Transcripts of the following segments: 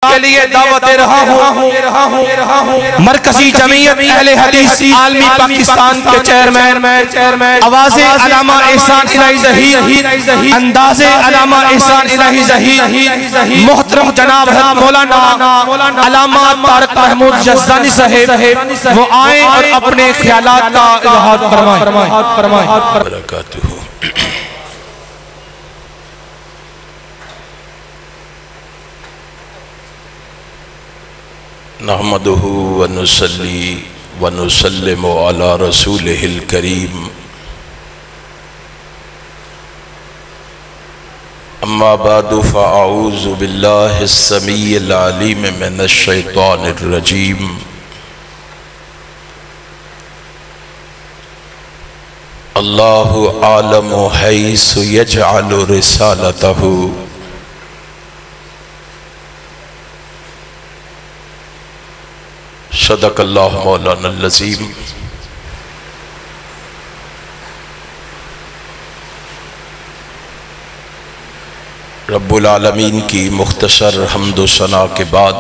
کے لیے دعوت دے رہا ہوں مرکزی جمعیت اہل حدیث عالمی پاکستان کے چیئرمین آواز علامہ احسان الہی ظہیر انداز علامہ احسان الہی ظہیر محترم جناب مولانا علامہ طارق محمود یزدانی صاحب وہ آئیں اور اپنے خیالات کا اظہار فرمائیں۔ نحمدہ ونصلی ونسلم علی رسولہ الکریم اما بعد فاعوذ باللہ السمیع العلیم من الشیطان الرجیم اللہ عالم حیث یجعل رسالتہ صدق اللہ مولانا العظیم۔ رب العالمین کی مختصر حمد و ثنا کے بعد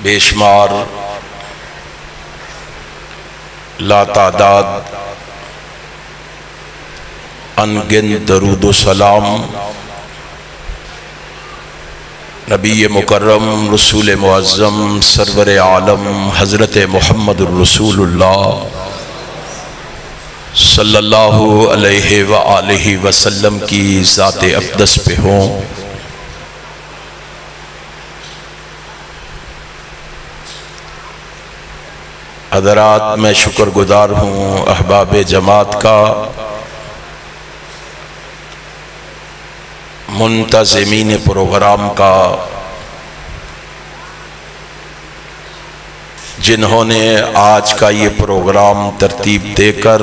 بے شمار لا تعداد انگن درود و سلام نبی مکرم رسول معظم سرور عالم حضرت محمد الرسول اللہ صلی اللہ علیہ وآلہ وسلم کی ذات اقدس پہ ہوں۔ حضرات میں شکر گزار ہوں احباب جماعت کا، منتظمین پروگرام کا، جنہوں نے آج کا یہ پروگرام ترتیب دے کر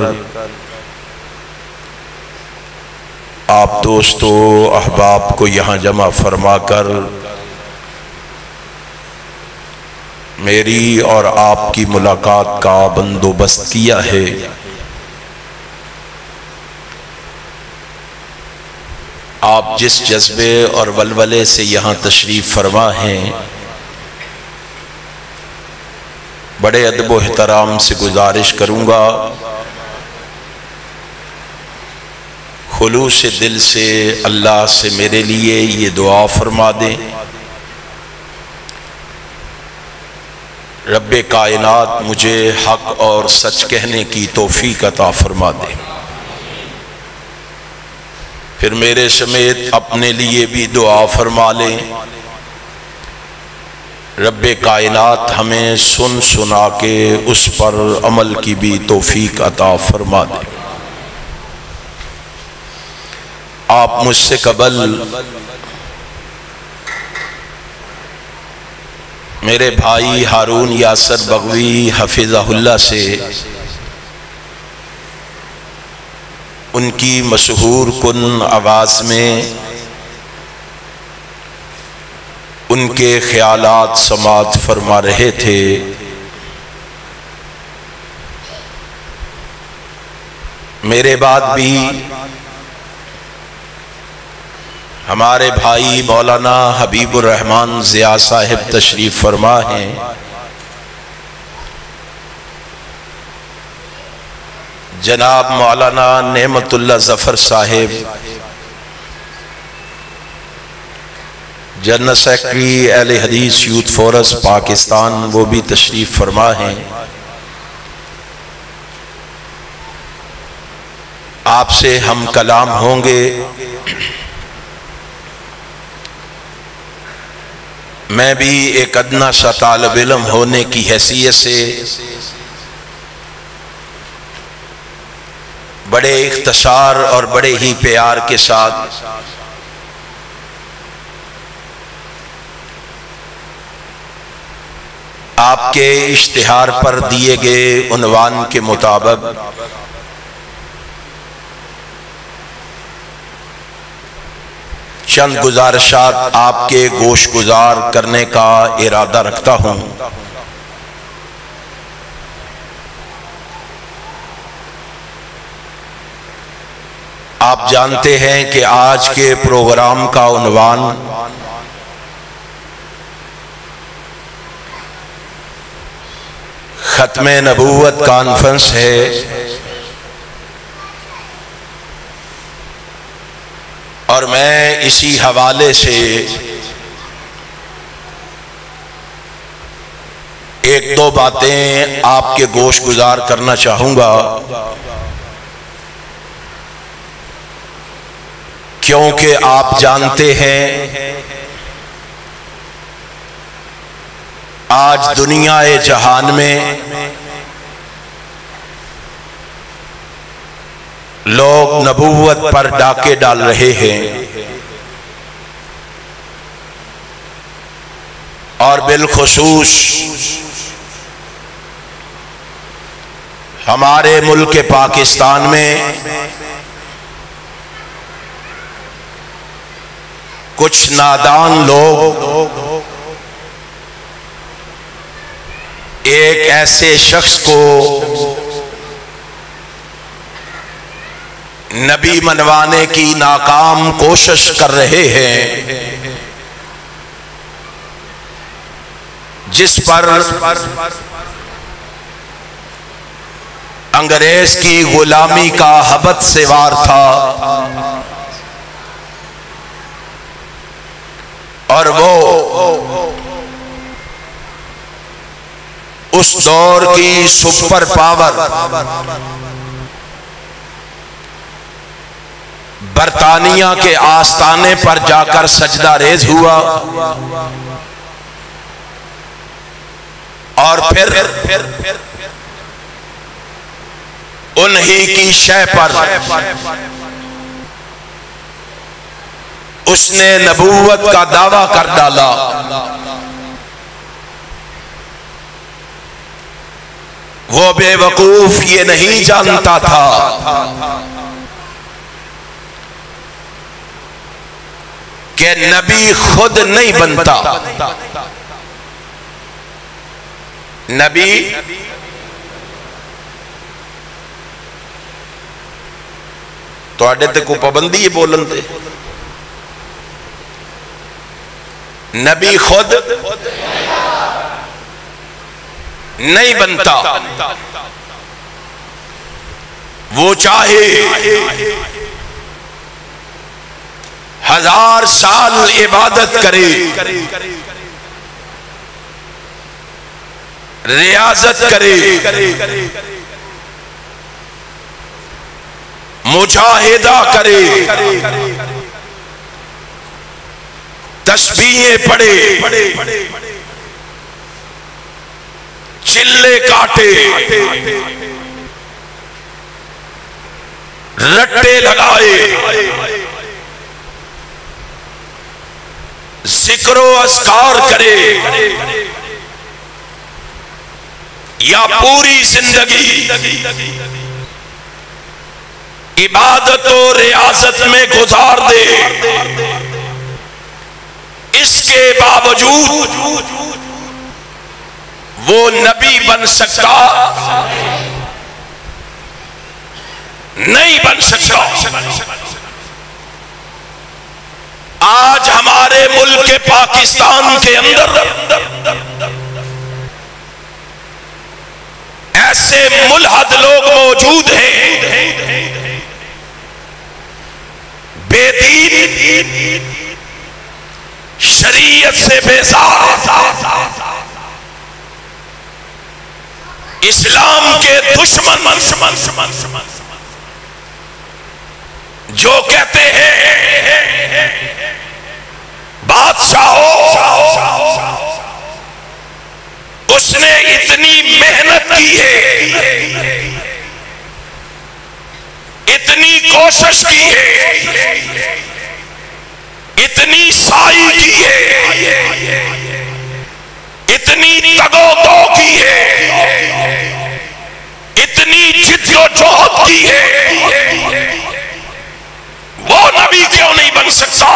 آپ دوستو احباب کو یہاں جمع فرما کر میری اور آپ کی ملاقات کا بندوبست کیا ہے۔ آپ جس جذبے اور ولولے سے یہاں تشریف فرما ہیں، بڑے ادب و احترام سے گزارش کروں گا خلوص دل سے اللہ سے میرے لیے یہ دعا فرما دیں، رب کائنات مجھے حق اور سچ کہنے کی توفیق عطا فرما دے، پھر میرے سمیت اپنے لیے بھی دعا فرما لیں، رب کائنات ہمیں سن سنا کے اس پر عمل کی بھی توفیق عطا فرما دے۔ آپ مجھ سے قبل میرے بھائی ہارون یاسر بغوی حفظہ اللہ سے ان کی مشہور کن آواز میں ان کے خیالات سماعت فرما رہے تھے۔ میرے بعد بھی ہمارے بھائی مولانا حبیب الرحمن ضیاء صاحب تشریف فرما ہیں، جناب مولانا نعمت اللہ ظفر صاحب جنرل سیکرٹری اہل حدیث یوتھ فورس پاکستان، وہ بھی تشریف فرما ہیں۔ آپ سے ہم کلام ہوں گے۔ میں بھی ایک ادنا سا طالب علم ہونے کی حیثیت سے بڑے اختصار اور بڑے ہی پیار کے ساتھ آپ کے اشتہار پر دیے گئے عنوان کے مطابق چند گزارشات آپ کے گوش گزار کرنے کا ارادہ رکھتا ہوں۔ آپ جانتے ہیں کہ آج کے پروگرام کا عنوان ختم نبوت کانفرنس ہے، اور میں اسی حوالے سے ایک دو باتیں آپ کے گوش گزار کرنا چاہوں گا، کیونکہ آپ جانتے ہیں آج دنیا جہان میں لوگ نبوت پر ڈاکے ڈال رہے ہیں، اور بالخصوص ہمارے ملک پاکستان میں کچھ نادان لوگ ایک ایسے شخص کو نبی منوانے کی ناکام کوشش کر رہے ہیں، جس پر انگریز کی غلامی کا ہبت سوار تھا، اور وہ اس دور کی سپر پاور برطانیہ کے آستانے پر جا کر سجدہ ریز ہوا، اور پھر انہی کی شے پر اس نے نبوت کا دعویٰ کر ڈالا۔ وہ بے وقوف یہ نہیں جانتا تھا کہ نبی خود نہیں بنتا، نبی تو آڈے تے کو پابندی ہے بولن تے، نبی خود نہیں بنتا، وہ چاہے 1000 سال عبادت کرے، ریاضت کرے، مجاہدہ کرے، تسبیحیں پڑھے، چلے کاٹے، رٹے لگائے، ذکر و اذکار کرے، یا پوری زندگی عبادت و ریاضت میں گزار دے، اس کے باوجود وہ نبی بن سکتا نہیں بن سکتا۔ آج ہمارے ملک پاکستان کے اندر ایسے ملحد لوگ موجود ہیں، بے دین، شریعت سے بیزار، اسلام کے دشمن، جو کہتے ہیں بادشاہوں اس نے اتنی محنت کی ہے، اتنی کوشش کی ہے، اتنی سعی کی ہے، اتنی تگ و دو کی ہے، اتنی جد و جہد کی ہے، وہ نبی کیوں نہیں بن سکتا؟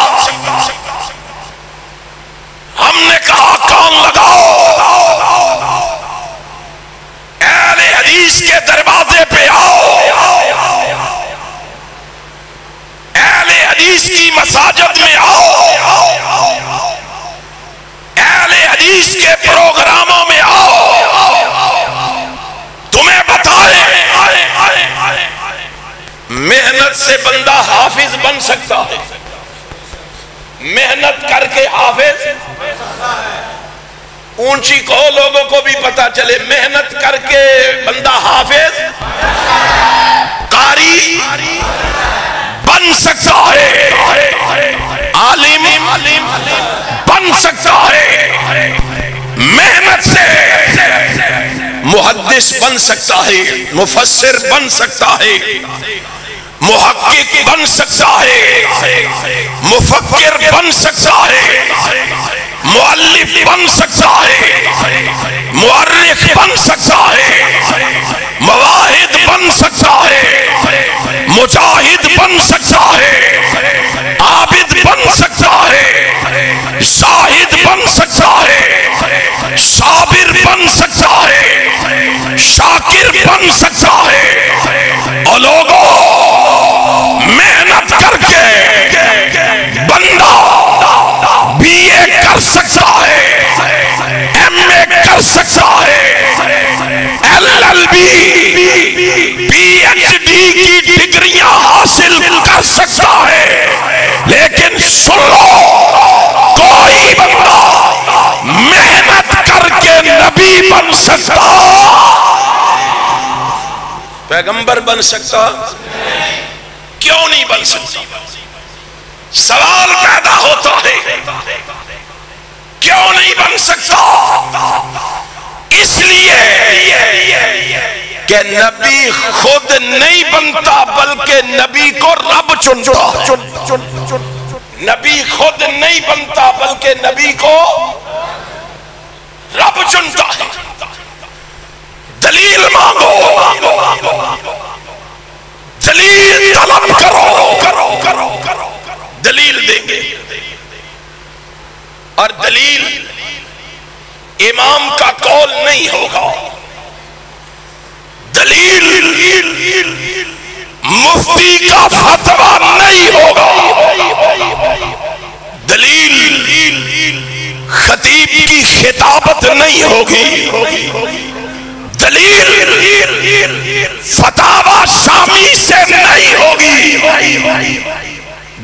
ہم نے کہا کان لگاؤ، اہل حدیث کے دروازے پہ آؤ، مساجد میں آؤ، اہل حدیث کے پروگراموں میں آؤ، تمہیں بتائیں محنت سے بندہ حافظ بن سکتا ہے، محنت کر کے حافظ اونچی کہو لوگوں کو بھی پتا چلے، محنت کر کے بندہ حافظ قاری بن سکتا ہے، عالم بن سکتا ہے، محنت سے محدث بن سکتا ہے، مفسر بن سکتا ہے، محقق بن سکتا ہے، مفکر بن سکتا ہے، مؤلف بن سکتا ہے، مؤرخ بن سکتا ہے، مواحد بن سکتا ہے، مجاہد بن سکتا ہے، عابد بن سکتا ہے، زاہد بن سکتا ہے، صابر بن سکتا ہے، شاکر بن سکتا ہے۔ اور لوگوں محنت کر کے بندہ بی اے کر سکتا ہے، ایم اے کر سکتا ہے، L L B, P H D کی ڈگریاں حاصل کر سکتا ہے، لیکن سن لو کوئی بندہ محنت کر کے نبی بن سکتا، پیغمبر بن سکتا کیوں نہیں بن سکتا؟ سوال پیدا ہوتا ہے کیوں نہیں بن سکتا؟ اس لیے کہ نبی خود نہیں بنتا بلکہ نبی کو رب چنتا، نبی خود نہیں بنتا بلکہ نبی کو رب چنتا ہے۔ دلیل مانگو، دلیل طلب کرو، دلیل دیں گے، اور دلیل امام کا قول نہیں ہوگا، دلیل مفتی کا فتویٰ نہیں ہوگا، دلیل خطیب کی خطابت نہیں ہوگی، دلیل فتاوی شامی سے نہیں ہوگی،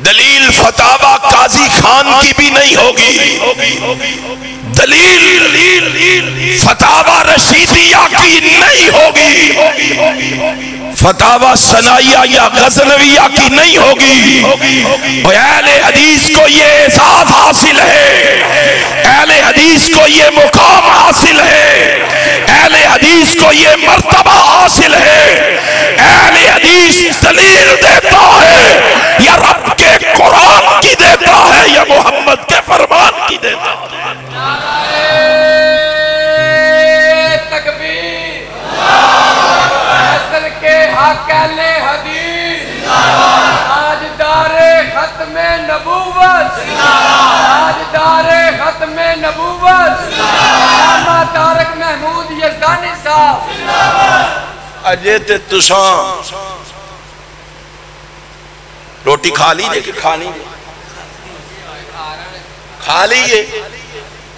دلیل فتاوی قاضی خان کی بھی نہیں ہوگی، دلیل فتاوی رشیدیہ کی نہیں ہوگی، فتاوی ثنائیہ یا غزنویہ کی نہیں ہوگی۔ اہل حدیث کو یہ اعزاز حاصل ہے، اہل حدیث کو یہ مقام حاصل ہے، اہل حدیث کو یہ مرتبہ حاصل ہے۔ اہل حدیث دلیل دیتا ہے یا رب کے قرآن کی دیتا ہے یا محمد کے فرمان کی دیتا ہے۔ اہل حدیث آج دار ختم نبوت، آج دار ختم نبوت، علامہ طارق محمود یزدانی صاحب۔ اجے تے تساں روٹی کھا لی جے کہ کھانی جے؟ کھا لیے،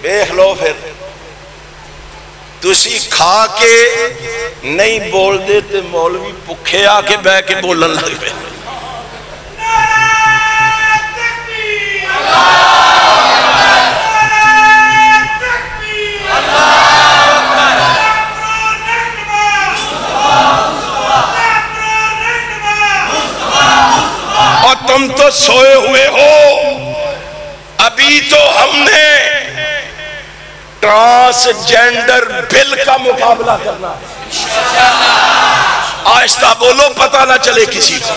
دیکھ لو پھر تسی کھا کے نہیں بول دے تے مولوی پکھے آ کے بہ کے بولن لگ پہ۔ اور تم تو سوئے ہوئے ہو، ابھی تو ہم نے ٹرانسجینڈر بل کا مقابلہ کرنا ہے۔ آہستہ بولو پتہ نہ چلے کسی کو۔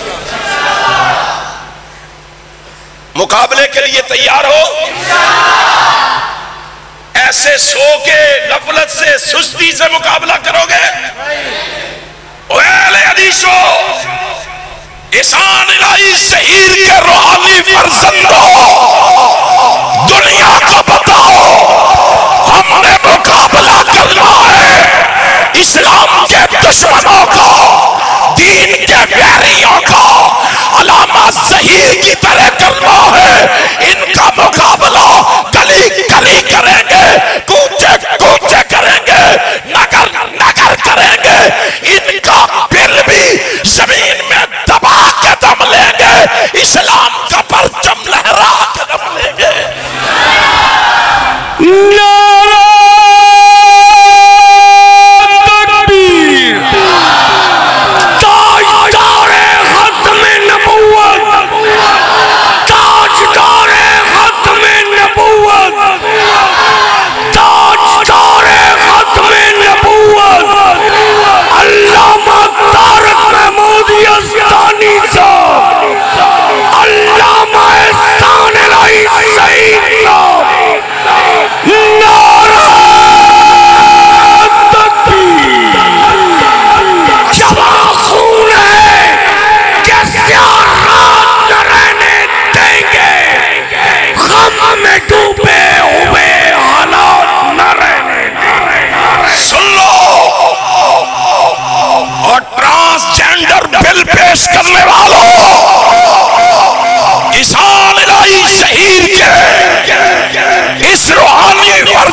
مقابلے کے لیے تیار ہو؟ ایسے سو کے غفلت سے سستی سے مقابلہ کرو گے؟ اہل حدیثو، احسان الہی ظہیر کے روحانی فرزندو، دنیا کو بتاؤ ہم نے مقابلہ کرنا ہے اسلام کے دشمنوں کا، دین کے بیریوں کا، علامہ ظہیر کی طرح کرنا ہے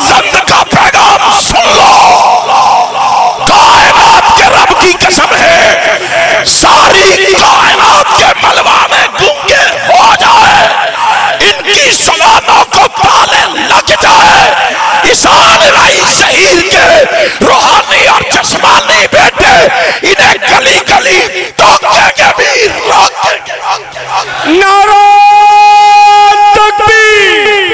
فرزند کا پیغام سن لو، کائنات کے رب کی قسم ہے ساری کائنات کے ملوانے گونگے ہو جائے، ان کی زبانوں کو تالے لگ جائے، عیسیٰ علیہ شہیر کے روحانی اور جسمانی بیٹے انہیں گلی گلی ٹوکیں گے بھی روکیں گے۔ نعرہ تکبیر،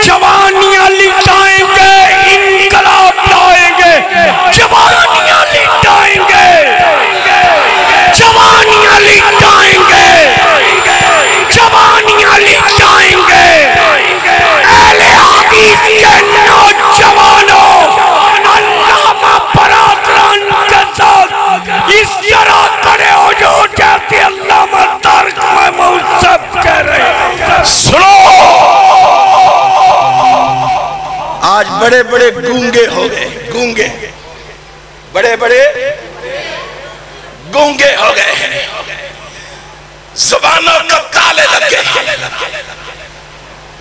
جوانیاں لٹائیں گے، انقلاب لائیں گے، جوانیاں لٹائیں گے، جوانیاں لٹائیں گے، جوانیاں لٹائیں گے۔ اہل حدیث کے نوجوانوں، علامہ برادران کے ساتھ اس طرح کھڑے ہو جو جاتے علامہ طارق محمود صاحب کہہ رہے ہیں۔ سنو، آج بڑے بڑے گونگے ہو گئے، گونگے، بڑے بڑے گونگے ہو گئے ہیں، زبانوں کو تالے لگے ہیں۔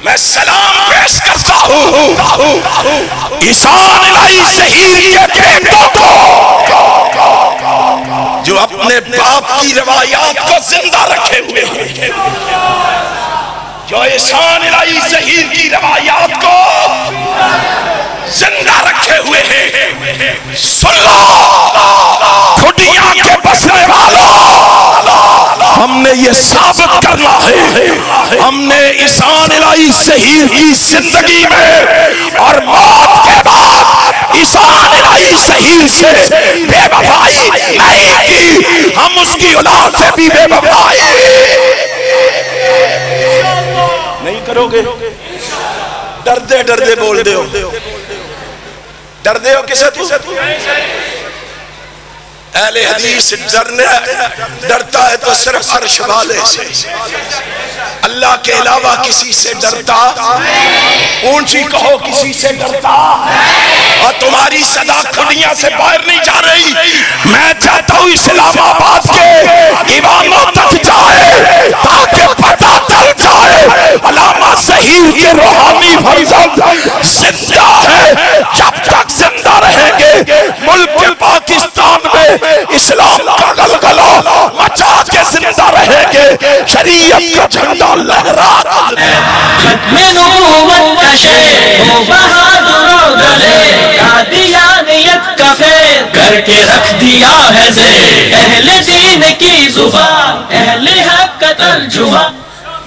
میں سلام پیش کرتا ہوں عیسیٰ علیہ شہیر کے بیٹوں کو جو اپنے باپ کی روایات کو زندہ رکھے ہوئے ہیں، جو عیسیٰ علیہ شہیر کی روایات کو زندہ رکھے ہوئے ہیں۔ سن لو کھٹیاں کے بسنے والوں، ہم نے یہ ثابت کرنا ہے، ہم نے عیسیٰ علیہ شہیر کی زندگی میں اور موت کے بعد عیسیٰ علیہ شہیر سے بے وفائی نہیں کی، ہم اس کی اولاد سے بھی بے وفائی نہیں کرو گے۔ ڈردے ڈردے بول دے ہو، ڈردے ہو کسے تو؟ اہل حدیث ڈرتا ہے تو صرف عرش والے سے، اللہ کے علاوہ کسی سے ڈرتا، اونچی کہو کسی سے ڈرتا، اور تمہاری صدا کھڑیاں سے باہر نہیں جا رہی۔ میں چاہتا ہوں اسلام آباد کے ایوانوں تک جائے تاکہ پتہ چل جائے علامہ شہیر کے روحانی فرزند زندہ ہے۔ جب تک زندہ رہیں گے ملک پاکستان میں اسلام کا غلغلہ مچا کے زندہ رہیں گے، شریعت کا جھنڈا لہرا کر ختم نبوت کا شیر ہو بہادر و دلیر، قادیانیت کا فیر کر کے رکھ دیا ہے زیر، اہل دین کی زبان اہل حق کا ترجمہ۔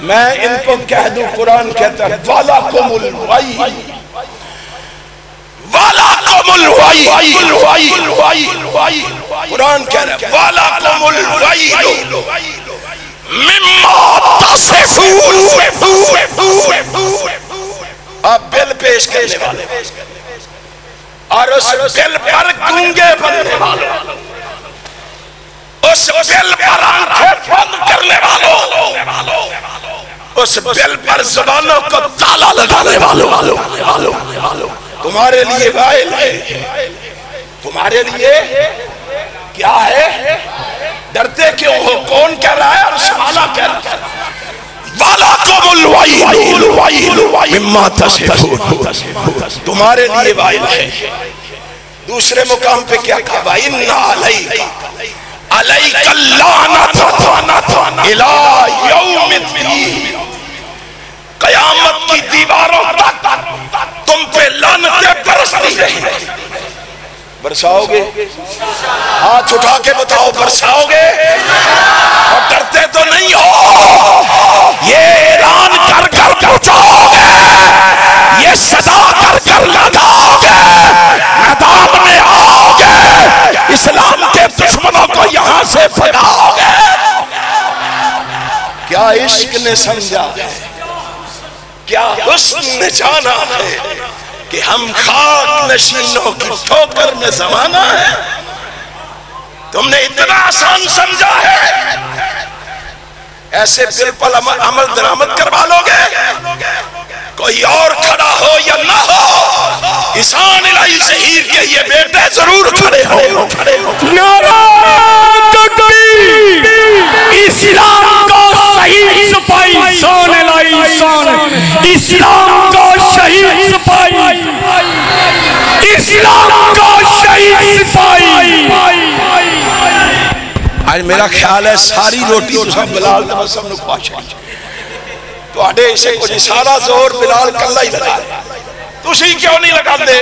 میں ان کو کہہ دوں، قرآن کہتا ہے وَلَكُمُ الْوَيْلُ، وَلَكُمُ الْوَيْلُ، قرآن کہہ رہا ہے وَلَكُمُ الْوَيْلُ مِمَّا تَصِفُونَ۔ آپ بل پیش کرنے والے اور اس بل پر گونگے بننے والے، اس بل پر آنکھیں بند کرنے والوں، اس بل پر زبانوں کو تالا لگانے والوں، تمہارے لیے وائل ہے، تمہارے لیے کیا ہے؟ ڈرتے کیوں ہو؟ کون کہہ رہا ہے اور شمالہ کہہ رہا ہے وَلَكُمُ الْوَيْلُ مِمَّا تَصِفُونَ، تمہارے لیے وائل ہے۔ دوسرے مقام پہ کیا کہا؟ وَإِنَّ عَلَيْكَ اللَّعْنَةَ إِلَىٰ يَوْمِ الدِّينِ، قیامت کی دیواروں تک تم پہ لعنتیں برستی رہیں۔ برساؤ گے؟ ہاتھ اٹھا کے بتاؤ، برساؤ گے؟ اور ڈرتے تو نہیں ہو؟ یہ اعلان کر کر پہنچاؤ گے، یہ صدا کر کر لگاؤ گے، میدان میں آؤ گے، اسلام کے دشمنوں کو یہاں سے بھگاؤ گے۔ کیا عشق نے سمجھا ہے، کیا حسن نے جانا ہے کہ ہم خاک نشینوں کی ٹھوکر میں زمانہ ہے؟ تم نے اتنا آسان سمجھا ہے؟ ایسے بل پر عمل درآمد کروا لو گے؟ کوئی اور کھڑا ہو یا نہ ہو، عیسیٰ علیہ شہیر کے یہ بیٹے ضرور کھڑے ہو۔ نعرہ تکبیر، اسلام کا صحیح سپاہی عیسیٰ علیہ انسان اسلام کا شہید سپاہی، اسلام کا شہید سپاہی. آج میرا خیال ہے ساری روٹی تو سب بلال تبسم نے پاچھا تو آڈے اسے کچھ سارا زور بلال کلہ ہی لگا تو اسی کیوں نہیں لگا دے،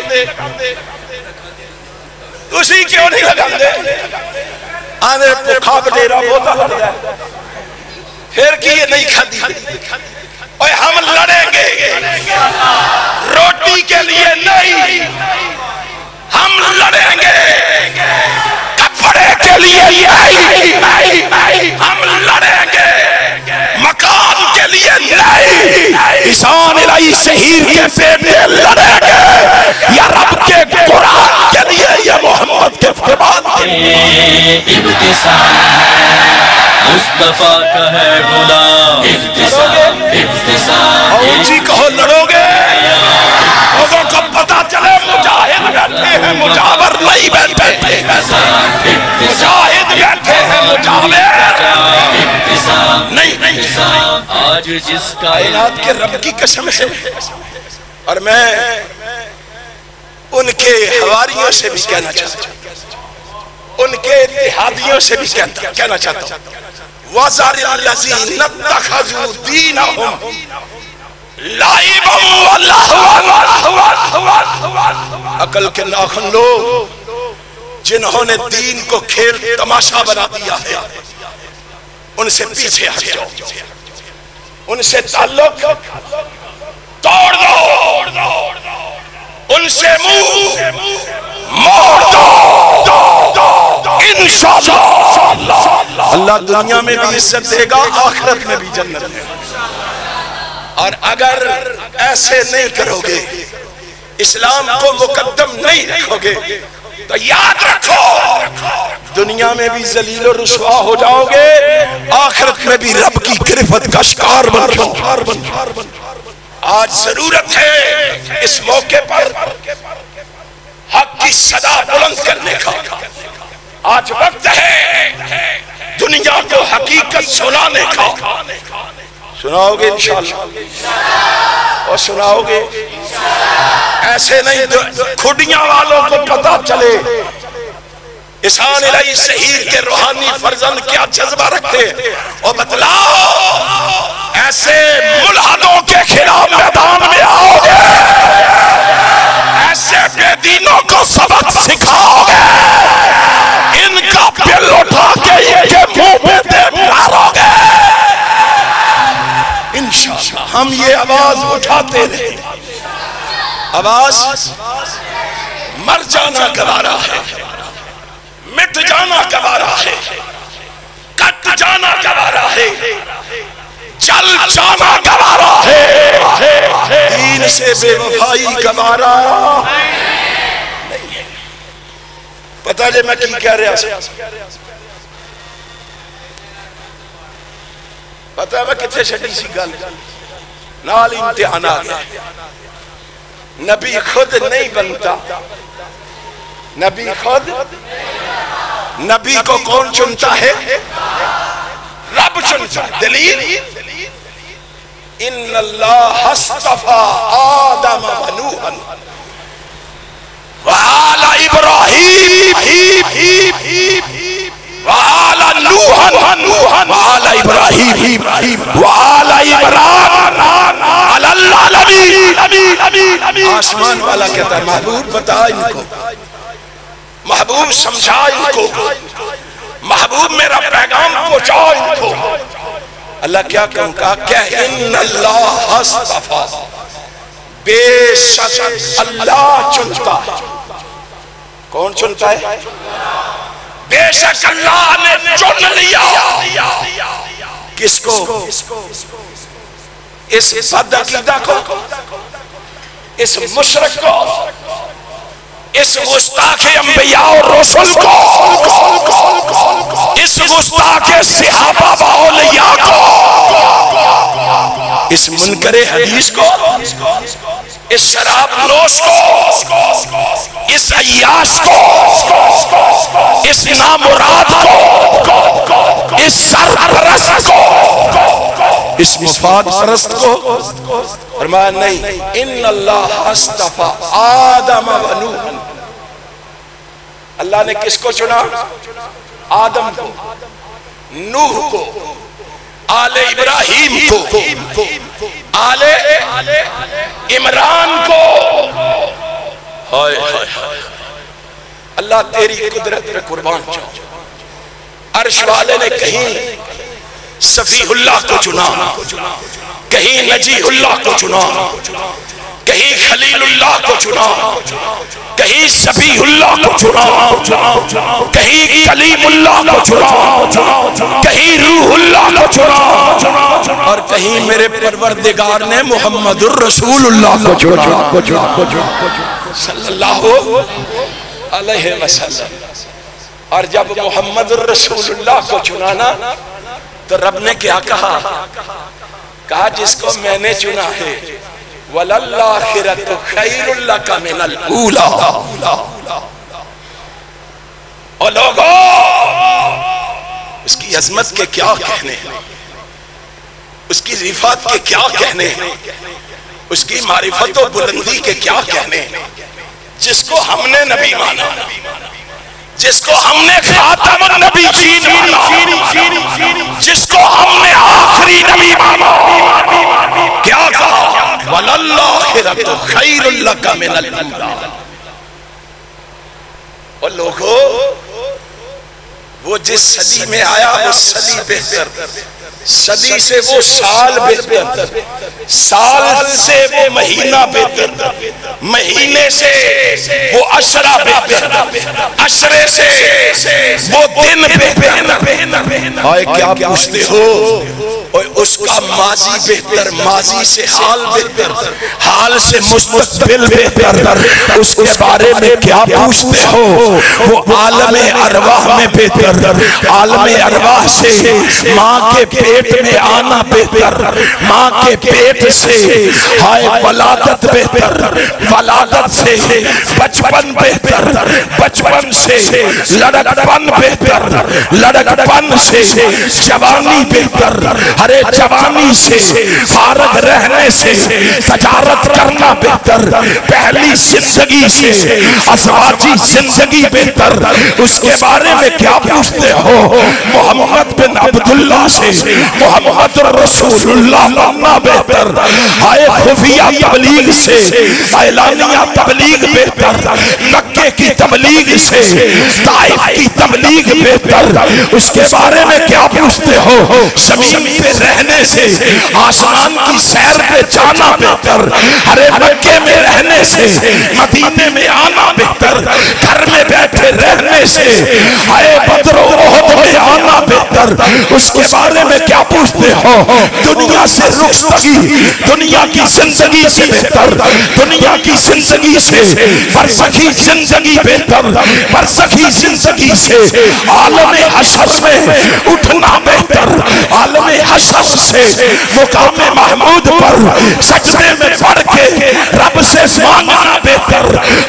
اسی کیوں نہیں لگا دے. آنے پکھا بٹیرہ بہتا لڑ ہے پھر کی یہ نہیں کھا دی اور ہم لڑیں گے روٹی کے لیے نہیں، ہم لڑیں گے کپڑے کے لیے نہیں، ہم لڑیں گے مقام کے لیے نہیں. عیسیٰ علیہ شہید کے بیٹے لڑیں گے یا رب کے قرآن کے لیے یا محمد کے فرمان کے لیے. ابتسام ہے مصطفیٰ کا ہے غلام، ابتسام ابتسام اونچی کہو لڑو گے لوگوں کو پتا چلے مجاہد بیٹھے ہیں مجاور نہیں بیٹھے، مجاہد بیٹھے ہیں مجاور نہیں. آج جس کائنات کے رب کی قسم ہے اور میں ان کے حواریوں سے بھی کہنا چاہتا ہوں، ان کے اتحادیوں سے بھی کہنا چاہتا ہوں وَذَرِ الَّذِينَ اتَّخَذُوا دِينَهُمْ لَعِبًا وَلَهْوًا. عقل کے ناخن لوگ جنہوں نے دین کو کھیل تماشا بنا دیا ہے ان سے پیچھے ہٹ جاؤ، ان سے تعلق توڑ دو، ان سے منہ موڑ دو. انشاءاللہ اللہ دنیا میں بھی عزت دے گا، آخرت میں بھی جنت دے گا. اور اگر ایسے نہیں کرو گے، اسلام کو مقدم نہیں رکھو گے تو یاد رکھو دنیا میں بھی ذلیل و رسوا ہو جاؤ گے، آخرت میں بھی رب کی گرفت کا شکار بن جاؤ. آج ضرورت ہے اس موقع پر حق کی صدا بلند کرنے کا. آج وقت ہے دنیا کو حقیقت سنانے کا. سناؤ گے انشاءاللہ اور سناؤ گے ایسے نہیں کھڑیاں والوں کو پتا چلے عیسیٰ علیہ شہید کے روحانی فرزند کیا جذبہ رکھتے اور بتلاؤ ایسے ملحدوں کے خلاف میدان میں آؤ گے، ایسے بے دینوں کو سبق سکھاؤ گے، ان کا بل اٹھا کے ان کے منہ پہ دے مارو گے. انشاءاللہ ہم یہ آواز اٹھاتے رہے. آواز مر جانا گوارا ہے، مٹ جانا گوارا ہے، کٹ جانا گوارا ہے، چل جانا گوارا ہے، دین سے بے وفائی گوارا نہیں ہے. پتہ جے میں کی کہہ رہا ہوں، پتہ ہے میں کتنے چھٹی سی گل نال امتحان آ گیا. نبی خود نہیں بنتا، نبی خود، نبی کو کون چنتا ہے؟ رب چنتا ہے. دلیل ان اللہ اصطفیٰ آدم و نوحا وآل ابراہیم وآل نوحا وآل ابراہیم وآل عمران علی العالمین. آسمان والا کہتا ہے محبوب بتا ان کو، محبوب سمجھا ان کو، محبوب میرا پیغام پہنچا ان کو. اللہ کیا کہا کہ ان اللہ اصطفیٰ، بے شک اللہ چنتا ہے. کون چنتا ہے؟ بے شک اللہ نے چن لیا. کس کو؟ اس بد عقیدہ کو، اس مشرک کو، اس گستاخ انبیاء اور رسول کو، اس گستاخ صحابہ و اولیاء کو، اس منکر حدیث کو، اس شراب نوش کو، اس عیاش کو، اس نامراد کو، اس سرپرست کو، اس مفاد پرست کو؟ فرمایا نہیں، ان اللہ اصطفیٰ آدم و نوح، اللہ نے کس کو چنا؟ آدم کو، نوح کو، آل ابراہیم کو، آل عمران کو۔ اللہ تیری قدرت پہ قربان جاؤ۔ عرش والے نے کہیں صفی اللہ کو چنا، کہیں نجی اللہ کو چنا، کہیں خلیل اللہ کو چنا، کہیں صفی اللہ کو چنا، کہیں کلیم اللہ کو چنا، کہیں روح اللہ کو چنا، اور کہیں میرے پروردگار نے محمد الرسول اللہ کو چنا صلی اللہ علیہ وسلم۔ اور جب محمد الرسول اللہ کو چنانا تو رب نے کیا کہا؟ کہا جس کو میں نے چنا ہے وَلَلَّآخِرَةُ خَيْرٌ لَكَ مِنَ الْأُولَى۔ اور لوگوں اس کی عظمت کے کیا کہنے ہیں، اس کی رفعت کے کیا کہنے ہیں، اس کی معرفت و بلندی کے کیا کہنے ہیں، جس کو ہم نے نبی مانا، جس کو ہم نے خاتم النبی جین مانا، جس کو ہم نے آخری نبی مانا، کیا کہا؟ وَلَلَّآخِرَةُ خَيْرٌ لَكَ مِنَ الْأُولَى۔ اور لوگوں وہ جس صدی میں آیا وہ صدی بہتر، صدی سے وہ سال بہتر، سال سے وہ مہینہ بہتر، مہینے سے وہ عشرہ بہتر، عشرے سے وہ دن بہتر۔ آئے کیا پوچھتے ہو؟ اس کا ماضی بہتر، ماضی سے حال بہتر، حال سے مستقبل بہتر، اس کے بارے میں کیا پوچھتے ہو؟ وہ عالم ارواح میں بہتر، عالم ارواح سے ماں کے پیٹ میں آنا بہتر، ماں کے پیٹ سے ہائے ولادت بہتر، ولادت سے بچپن بہتر، بچپن سے لڑکپن بہتر، لڑکپن سے جوانی بہتر، ارے جوانی سے فارغ رہنے سے تجارت کرنا بہتر، پہلی زندگی سے ازواجی زندگی بہتر۔ اس کے بارے میں کیا پوچھتے ہو؟ محمد بن عبداللہ سے محمد رسول اللہ بننا بہتر، ہائے خفیہ تبلیغ سے اعلانیہ تبلیغ بہتر، مکے کی تبلیغ سے طائف کی تبلیغ بہتر۔ اس کے بارے میں کیا پوچھتے ہو؟ زمین پہ رہنے سے آسمان کی سیر پہ جانا بہتر، ارے مکے میں رہنے سے مدینے میں آنا بہتر، گھر میں بیٹھے رہنے سے ہائے بدر و احد میں آنا بہتر۔ اس کے بارے میں کیا پوچھتے ہو؟ دنیا سے رخصتگی دنیا کی زندگی سے بہتر، دنیا کی زندگی سے برزخی زندگی بہتر، برزخی زندگی سے عالم حشر میں اٹھنا بہتر، عالم حشر سے مقام محمود پر سجدے میں پڑھ کے رب سے مانگنا بہتر۔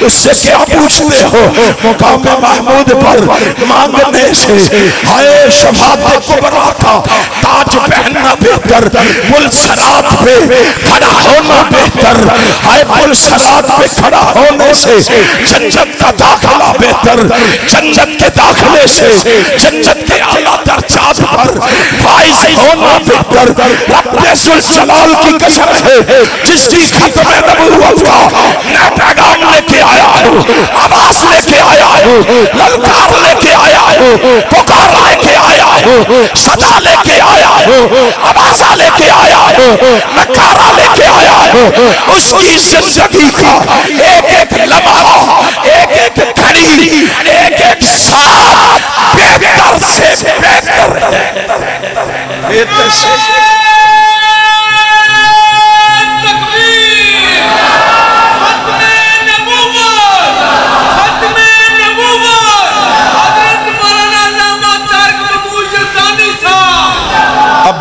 اس سے کیا پوچھتے ہو؟ مقام محمود پر مانگنے سے ہائے شفاعت کبریٰ کا تاج پہننا بہتر، پل صراط پہ کھڑا ہونا بہتر، ہائے پل صراط پہ کھڑا ہونے سے جنت کا داخلہ بہتر، جنت کے داخلے سے جنت کے اعلیٰ درجات پر فائز ہونا بہتر۔ رب ذوالجلال کی قسم ہے جس کی ختم نبوت کا میں پیغام لے کے آیا ہوں، آواز لے کے آیا ہوں، للکار لے کے آیا ہوں، پکار لے کے آیا ہوں، صدا لے کے آیا ہوں، آوازہ لے کے آیا ہوں، نکارہ لے کے آیا ہوں۔ اس کی زندگی کا ایک ایک لمحہ، ایک ایک گھڑی، ایک ایک ساتھ بہتر سے بہتر ہے، بہتر سے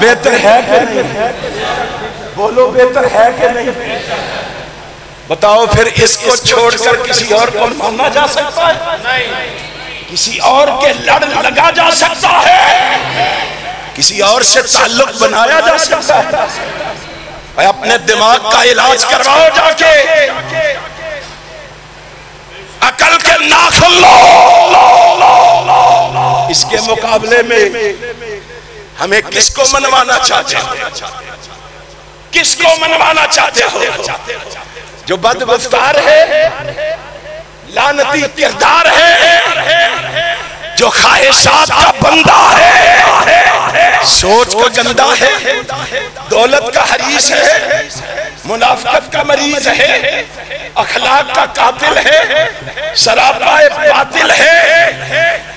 بہتر ہے کہ نہیں؟ بولو بہتر ہے کہ نہیں؟ بتاؤ پھر اس کو چھوڑ کر کسی اور کو ماننا جا سکتا ہے؟ کسی اور کے لڑ لگا جا سکتا ہے؟ کسی اور سے تعلق بنایا جا سکتا ہے؟ اپنے دماغ کا علاج کرواؤ جا کے، عقل کے ناخن لو۔ اس کے مقابلے میں ہمیں کس کو منوانا چاہتے ہو؟ کس کو منوانا چاہتے ہو؟ جو بد گفتار ہے، لعنتی کردار ہے، جو خواہشات کا بندہ ہے، سوچ کا گندہ ہے، دولت کا حریص ہے، منافقت کا مریض ہے، اخلاق کا قاتل ہے، سراپا باطل ہے،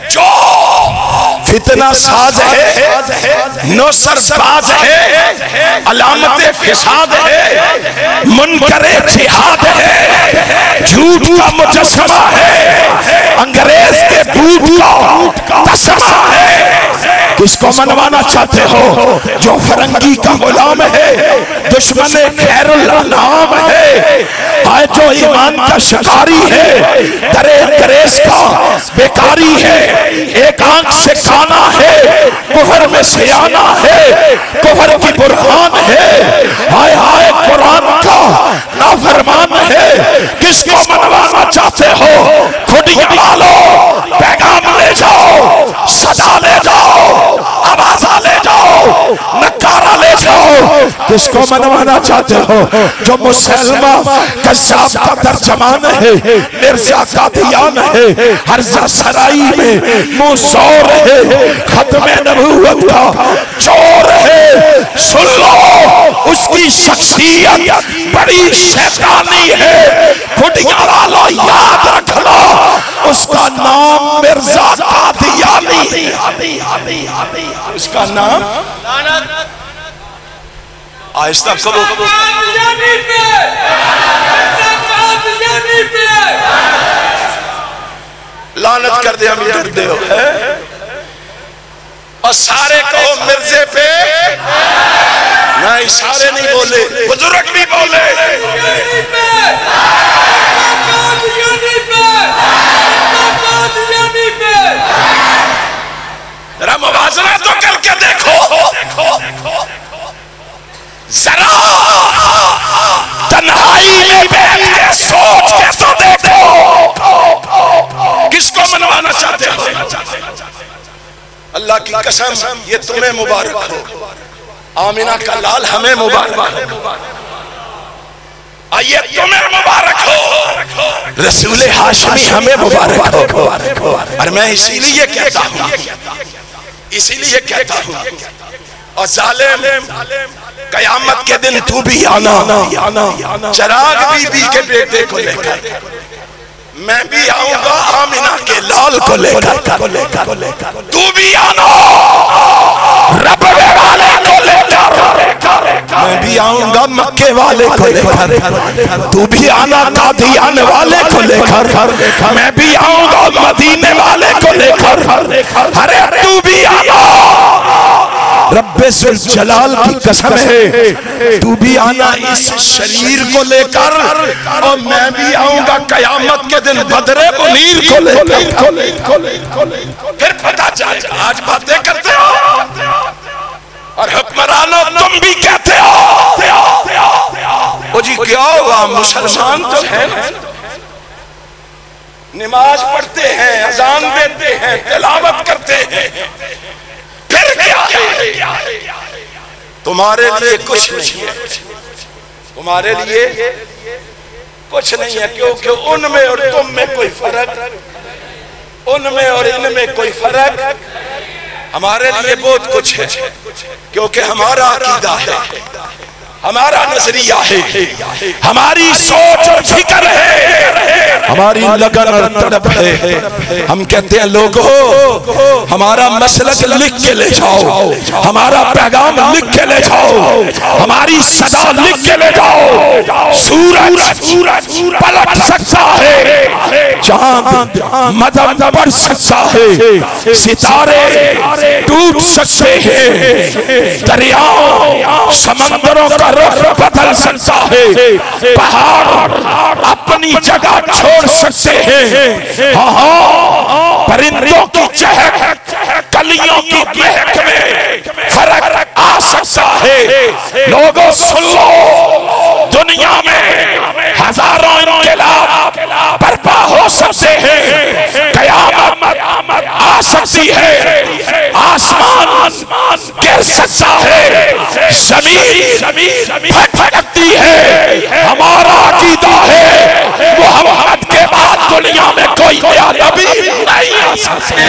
جو فتنہ ساز ہے، نوسر باز ہے، علامت فساد ہے، منکر جہاد ہے، جھوٹ کا مجسمہ ہے، انگریز کے بھوت کا تسمہ ہے۔ کس کو منوانا چاہتے ہو؟ جو فرنگی کا غلام ہے، دشمن خیر الانام ہے، جو ایمان کا شکاری ہے، درے گریز کا بیکاری ہے، ایک آنکھ سے کانا ہے، کفر میں سیانا ہے، کفر کی برہان ہے، ہائے ہائے قرآن کا نافرمان ہے۔ کس کو منوانا چاہتے ہو؟ کھڑیاں والو، پیغام لے جاؤ، صدا لے جاؤ، آوازہ لے جاؤ، نکارہ لے جاؤ۔ کس کو منوانا چاہتے ہو؟ جو مسلمہ کذاب کا ترجمان ہے، مرزا قادیان ہے، حرزہ سرائی میں منہ زور ہے، ختم نبوت کا چور ہے۔ سن لو، اس کی شخصیت بڑی شیطانی ہے، کھڑیاں والو یاد رکھ لو، اس کا نام مرزا قادیانی، اس کا نام آہستہ کرو، لعنت کر دے ہم ڈرتے ہو، اور سارے کہو مرزے پہ نہ، اشارے نہیں بولے، بزرگ بھی بولے، ذرا موازنہ تو کر کے دیکھو، ذرا تنہائی میں بیٹھ کے سوچ کے تو دیکھو، کس کو منوانا چاہتے ہو؟ اللہ کی قسم یہ تمہیں مبارک ہو، آمینہ کا لال ہمیں مبارک ہو، آئیے تمہیں مبارک ہو، رسول ہاشمی ہمیں مبارک ہو۔ اور میں اسی لیے کہتا ہوں، اور ظالم قیامت کے دن تو بھی آنا، چراغ بی بی کے بیٹے کو لے کر، میں بھی آؤں گا آمینہ کے لال کو لے کر، تو بھی آنا رب والے کو لے کر، میں بھی آؤں گا مکے والے کو لے کر، تو بھی آنا قادیان والے کو لے کر، میں بھی آؤں گا مدینے والے کو لے کر، ارے تو بھی آنا، رب ذوالجلال کی قسم ہے، تو بھی آنا اس شریر کو لے کر، اور میں بھی آؤں گا قیامت کے دن بدر منیر کو لے کر۔ پھر پتہ چل جائے، آج باتیں کرتے ہو اور حکمرانوں تم بھی کہتے ہو، او جی کیا ہوا، مسلمان تو ہے، نماز پڑھتے ہیں، اذان دیتے ہیں، تلاوت کرتے ہیں، پھر کیا ہے؟ تمہارے لیے کچھ نہیں ہے، تمہارے لیے کچھ نہیں ہے، کیونکہ ان میں اور تم میں کوئی فرق، ان میں اور ان میں کوئی فرق، ہمارے لیے بہت کچھ ہے، کیونکہ ہمارا عقیدہ ہے، ہمارا نظریہ ہے، ہماری سوچ اور فکر ہے، ہماری لگن اور تڑپ ہے۔ ہم کہتے ہیں لوگو ہمارا مسلک لکھ کے لے جاؤ، ہمارا پیغام لکھ کے لے جاؤ، ہماری صدا لکھ کے لے جاؤ، سورج پلٹ سکتا ہے، چاند مدد بڑھ سکتا ہے، ستارے ٹوٹ سکتے ہیں، دریاؤں سمندروں کا رخ بدل سکتا ہے، پہاڑ اپنی جگہ چھوڑ سکتے ہیں، ہاں پرندوں کی چہک کلیوں کی مہک میں فرق آ سکتا ہے. لوگوں سن لو، دنیا میں ہزاروں انقلاب برپا ہو سکتے ہیں، قیامت آ سکتی ہے، آسمان گر سکتا ہے، زمین پھٹکتی ہے. ہمارا عقیدہ ہے محمد کے بعد دنیا میں کوئی نیا نبی نہیں آ سکتا.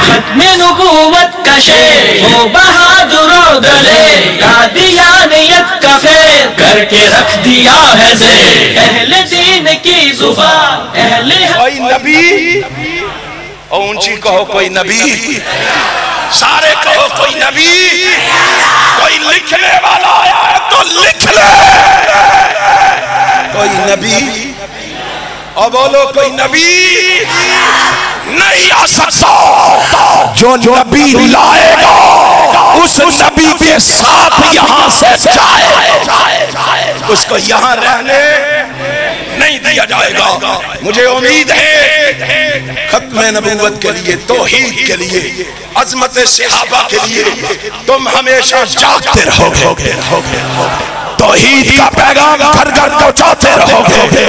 ختم نبوت کا شیر ہو بہادر و دلیر، قادیانیت کا خیر کر کے رکھ دیا ہے زیر. اہل دین کی زبان اہل کوئی نبی، اور اونچی کہو کوئی نبی، سارے کہو کوئی نبی. کوئی لکھنے والا آیا ہے تو لکھ لے. کوئی نبی، اور بولو کوئی نبی نہیں آ سکتا. جو نبی لائے گا اس نبی کے ساتھ یہاں سے جائے، اس کو یہاں رہنے نہیں دیا جائے گا. مجھے امید ہے ختم نبوت کے لیے، توحید کے لیے، عظمت صحابہ کے لیے تم ہمیشہ جاگتے رہو گے، توحید کا پیغام گھر گھر پہنچاتے رہو گے،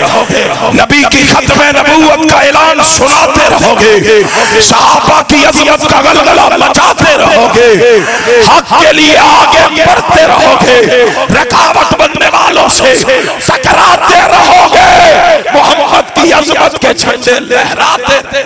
نبی کی ختم نبوت کا اعلان سناتے رہو گے، صحابہ کی عظمت کا غلغلہ مچاتے رہو گے، حق کے لیے آگے بڑھتے رہو گے، رکاوٹ بننے والوں سے ٹکراتے رہو گے، محمد کی عظمت کے جھنڈے لہراتے